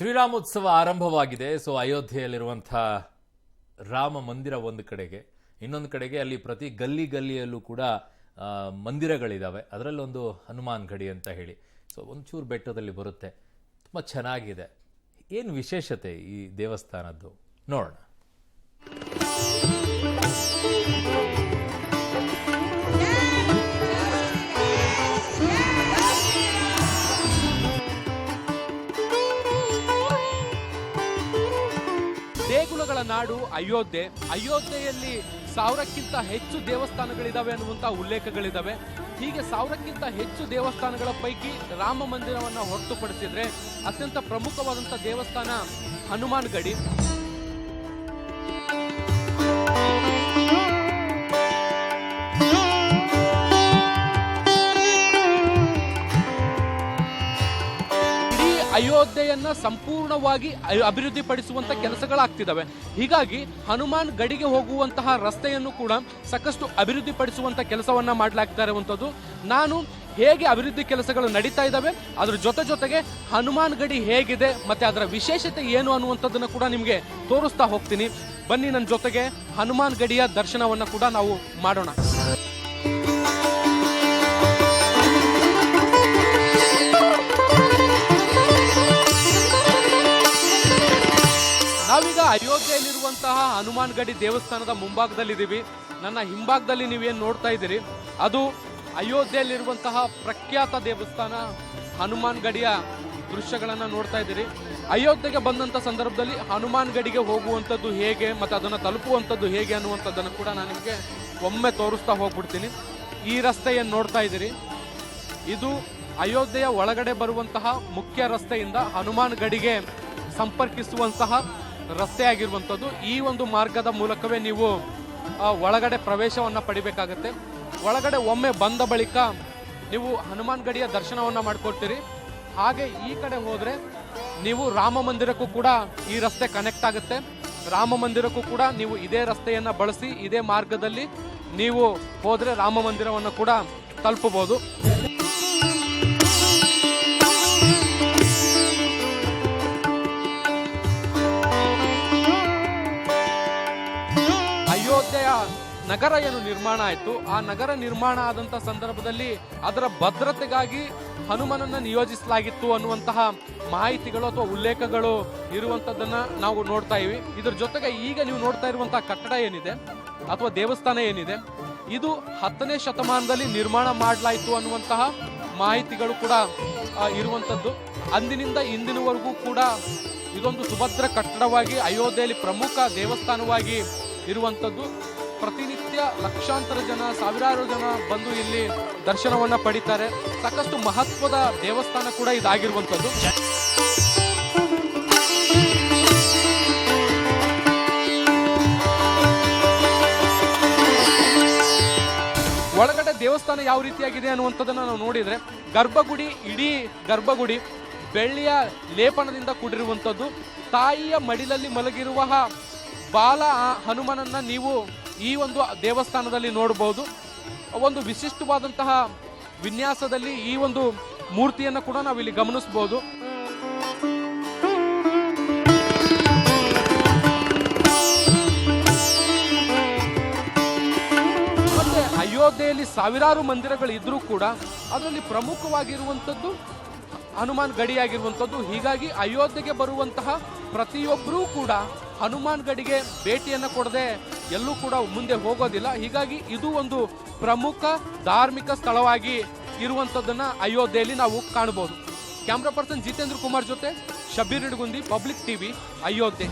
ಶ್ರೀರಾಮೋತ್ಸವ ಆರಂಭವಾಗಿದೆ. ಸೊ ಅಯೋಧ್ಯೆಯಲ್ಲಿರುವಂತಹ ರಾಮ ಮಂದಿರ ಒಂದು ಕಡೆಗೆ, ಇನ್ನೊಂದು ಕಡೆಗೆ ಅಲ್ಲಿ ಪ್ರತಿ ಗಲ್ಲಿಯಲ್ಲೂ ಕೂಡ ಮಂದಿರಗಳಿದ್ದಾವೆ. ಅದರಲ್ಲೊಂದು ಹನುಮಾನ್ ಗಡಿ ಅಂತ ಹೇಳಿ. ಸೊ ಒಂಚೂರು ಬೆಟ್ಟದಲ್ಲಿ ಬರುತ್ತೆ. ತುಂಬ ಚೆನ್ನಾಗಿದೆ. ಏನು ವಿಶೇಷತೆ ಈ ದೇವಸ್ಥಾನದ್ದು ನೋಡೋಣ. ದೇಗುಲಗಳ ನಾಡು ಅಯೋಧ್ಯೆ. ಅಯೋಧ್ಯೆಯಲ್ಲಿ 1000ಕ್ಕಿಂತ ಹೆಚ್ಚು ದೇವಸ್ಥಾನಗಳಿದಾವೆ ಅನ್ನುವಂತಹ ಉಲ್ಲೇಖಗಳಿದಾವೆ. ಹೀಗೆ 1000ಕ್ಕಿಂತ ಹೆಚ್ಚು ದೇವಸ್ಥಾನಗಳ ಪೈಕಿ ರಾಮ ಮಂದಿರವನ್ನು ಹೊರತುಪಡಿಸಿದ್ರೆ ಅತ್ಯಂತ ಪ್ರಮುಖವಾದಂತಹ ದೇವಸ್ಥಾನ ಹನುಮಾನ್ ಗಡಿ. ಅಯೋಧ್ಯೆಯನ್ನ ಸಂಪೂರ್ಣವಾಗಿ ಅಭಿವೃದ್ಧಿಪಡಿಸುವಂತ ಕೆಲಸಗಳಾಗ್ತಿದ್ದಾವೆ. ಹೀಗಾಗಿ ಹನುಮಾನ್ ಗಡಿಗೆ ಹೋಗುವಂತಹ ರಸ್ತೆಯನ್ನು ಕೂಡ ಸಾಕಷ್ಟು ಅಭಿವೃದ್ಧಿಪಡಿಸುವಂತ ಕೆಲಸವನ್ನ ಮಾಡಲಾಗ್ತಾ ಇರುವಂತದ್ದು. ನಾನು ಹೇಗೆ ಅಭಿವೃದ್ಧಿ ಕೆಲಸಗಳು ನಡೀತಾ ಇದ್ದಾವೆ, ಅದ್ರ ಜೊತೆಗೆ ಹನುಮಾನ್ ಗಡಿ ಹೇಗಿದೆ ಮತ್ತೆ ಅದರ ವಿಶೇಷತೆ ಏನು ಅನ್ನುವಂಥದ್ದನ್ನು ಕೂಡ ನಿಮಗೆ ತೋರಿಸ್ತಾ ಹೋಗ್ತೀನಿ. ಬನ್ನಿ ನನ್ನ ಜೊತೆಗೆ ಹನುಮಾನ್ ಗಡಿಯ ದರ್ಶನವನ್ನ ಕೂಡ ನಾವು ಮಾಡೋಣ. ನಾವೀಗ ಅಯೋಧ್ಯೆಯಲ್ಲಿರುವಂತಹ ಹನುಮಾನ್ ಗಡಿ ದೇವಸ್ಥಾನದ ಮುಂಭಾಗದಲ್ಲಿದ್ದೀವಿ. ನನ್ನ ಹಿಂಭಾಗದಲ್ಲಿ ನೀವೇನು ನೋಡ್ತಾ ಇದ್ದೀರಿ ಅದು ಅಯೋಧ್ಯೆಯಲ್ಲಿರುವಂತಹ ಪ್ರಖ್ಯಾತ ದೇವಸ್ಥಾನ ಹನುಮಾನ್ ಗಡಿಯ ದೃಶ್ಯಗಳನ್ನ ನೋಡ್ತಾ ಇದ್ದೀರಿ. ಅಯೋಧ್ಯೆಗೆ ಬಂದಂತ ಸಂದರ್ಭದಲ್ಲಿ ಹನುಮಾನ್ ಗಡಿಗೆ ಹೋಗುವಂಥದ್ದು ಹೇಗೆ ಮತ್ತೆ ಅದನ್ನು ತಲುಪುವಂಥದ್ದು ಹೇಗೆ ಅನ್ನುವಂಥದ್ದನ್ನು ಕೂಡ ನಾನು ನಿಮಗೆ ಒಮ್ಮೆ ತೋರಿಸ್ತಾ ಹೋಗ್ಬಿಡ್ತೀನಿ. ಈ ರಸ್ತೆಯನ್ನು ನೋಡ್ತಾ ಇದ್ದೀರಿ, ಇದು ಅಯೋಧ್ಯೆಯ ಒಳಗಡೆ ಬರುವಂತಹ ಮುಖ್ಯ ರಸ್ತೆಯಿಂದ ಹನುಮಾನ್ ಗಡಿಗೆ ಸಂಪರ್ಕಿಸುವಂತಹ ರಸ್ತೆ ಆಗಿರುವಂಥದ್ದು. ಈ ಒಂದು ಮಾರ್ಗದ ಮೂಲಕವೇ ನೀವು ಒಳಗಡೆ ಪ್ರವೇಶವನ್ನ ಪಡಿಬೇಕಾಗತ್ತೆ. ಒಳಗಡೆ ಒಮ್ಮೆ ಬಂದ ಬಳಿಕ ನೀವು ಹನುಮಾನ್ ಗಡಿಯ ದರ್ಶನವನ್ನ ಮಾಡ್ಕೊಳ್ತೀರಿ. ಹಾಗೆ ಈ ಕಡೆ ಹೋದ್ರೆ ನೀವು ರಾಮ ಮಂದಿರಕ್ಕೂ ಕೂಡ ಈ ರಸ್ತೆ ಕನೆಕ್ಟ್ ಆಗುತ್ತೆ. ರಾಮ ಮಂದಿರಕ್ಕೂ ಕೂಡ ನೀವು ಇದೇ ರಸ್ತೆಯನ್ನ ಬಳಸಿ ಇದೇ ಮಾರ್ಗದಲ್ಲಿ ನೀವು ಹೋದ್ರೆ ರಾಮ ಮಂದಿರವನ್ನು ಕೂಡ ತಲುಪಬಹುದು. ಅಯೋಧ್ಯೆಯ ನಗರ ಏನು ನಿರ್ಮಾಣ ಆಯಿತು, ಆ ನಗರ ನಿರ್ಮಾಣ ಆದಂತಹ ಸಂದರ್ಭದಲ್ಲಿ ಅದರ ಭದ್ರತೆಗಾಗಿ ಹನುಮನನ್ನ ನಿಯೋಜಿಸಲಾಗಿತ್ತು ಅನ್ನುವಂತಹ ಮಾಹಿತಿಗಳು ಅಥವಾ ಉಲ್ಲೇಖಗಳು ಇರುವಂತದ್ದನ್ನ ನಾವು ನೋಡ್ತಾ ಇವಿ. ಇದ್ರ ಜೊತೆಗೆ ಈಗ ನೀವು ನೋಡ್ತಾ ಇರುವಂತಹ ಕಟ್ಟಡ ಏನಿದೆ ಅಥವಾ ದೇವಸ್ಥಾನ ಏನಿದೆ ಇದು 10ನೇ ಶತಮಾನದಲ್ಲಿ ನಿರ್ಮಾಣ ಮಾಡಲಾಯಿತು ಅನ್ನುವಂತಹ ಮಾಹಿತಿಗಳು ಕೂಡ ಇರುವಂತದ್ದು. ಅಂದಿನಿಂದ ಇಂದಿನವರೆಗೂ ಕೂಡ ಇದೊಂದು ಸುಭದ್ರ ಕಟ್ಟಡವಾಗಿ ಅಯೋಧ್ಯೆಯಲ್ಲಿ ಪ್ರಮುಖ ದೇವಸ್ಥಾನವಾಗಿ ಇರುವಂತದ್ದು. ಪ್ರತಿನಿತ್ಯ ಲಕ್ಷಾಂತರ ಜನ, ಸಾವಿರಾರು ಜನ ಬಂದು ಇಲ್ಲಿ ದರ್ಶನವನ್ನ ಪಡಿತಾರೆ. ಸಾಕಷ್ಟು ಮಹತ್ವದ ದೇವಸ್ಥಾನ ಕೂಡ ಇದಾಗಿರುವಂತದ್ದು. ಒಳಗಡೆ ದೇವಸ್ಥಾನ ಯಾವ ರೀತಿಯಾಗಿದೆ ಅನ್ನುವಂಥದ್ದನ್ನ ನಾವು ನೋಡಿದ್ರೆ ಇಡೀ ಗರ್ಭಗುಡಿ ಬೆಳ್ಳಿಯ ಲೇಪನದಿಂದ ಕೂಡಿರುವಂಥದ್ದು. ತಾಯಿಯ ಮಡಿಲಲ್ಲಿ ಮಲಗಿರುವ ಬಾಲ ಹನುಮನನ್ನ ನೀವು ಈ ಒಂದು ದೇವಸ್ಥಾನದಲ್ಲಿ ನೋಡಬಹುದು. ಒಂದು ವಿಶಿಷ್ಟವಾದಂತಹ ವಿನ್ಯಾಸದಲ್ಲಿ ಈ ಒಂದು ಮೂರ್ತಿಯನ್ನು ಕೂಡ ನಾವಿಲ್ಲಿ ಗಮನಿಸಬಹುದು. ಮತ್ತೆ ಅಯೋಧ್ಯೆಯಲ್ಲಿ ಸಾವಿರಾರು ಮಂದಿರಗಳು ಇದ್ರೂ ಕೂಡ ಅದರಲ್ಲಿ ಪ್ರಮುಖವಾಗಿರುವಂಥದ್ದು ಹನುಮಾನ್ ಗಡಿಯಾಗಿರುವಂಥದ್ದು. ಹೀಗಾಗಿ ಅಯೋಧ್ಯೆಗೆ ಬರುವಂತಹ ಪ್ರತಿಯೊಬ್ಬರೂ ಕೂಡ ಹನುಮಾನ್ ಗಡಿಗೆ ಭೇಟಿಯನ್ನು ಕೊಡದೆ ಎಲ್ಲೂ ಕೂಡ ಮುಂದೆ ಹೋಗೋದಿಲ್ಲ. ಹೀಗಾಗಿ ಇದು ಒಂದು ಪ್ರಮುಖ ಧಾರ್ಮಿಕ ಸ್ಥಳವಾಗಿ ಇರುವಂಥದ್ದನ್ನ ಅಯೋಧ್ಯೆಯಲ್ಲಿ ನಾವು ಕಾಣಬಹುದು. ಕ್ಯಾಮ್ರಾ ಪರ್ಸನ್ ಜಿತೇಂದ್ರ ಕುಮಾರ್ ಜೊತೆ ಶಬೀರ್ ಇಡಗುಂದಿ, ಪಬ್ಲಿಕ್ ಟಿವಿ, ಅಯೋಧ್ಯೆ.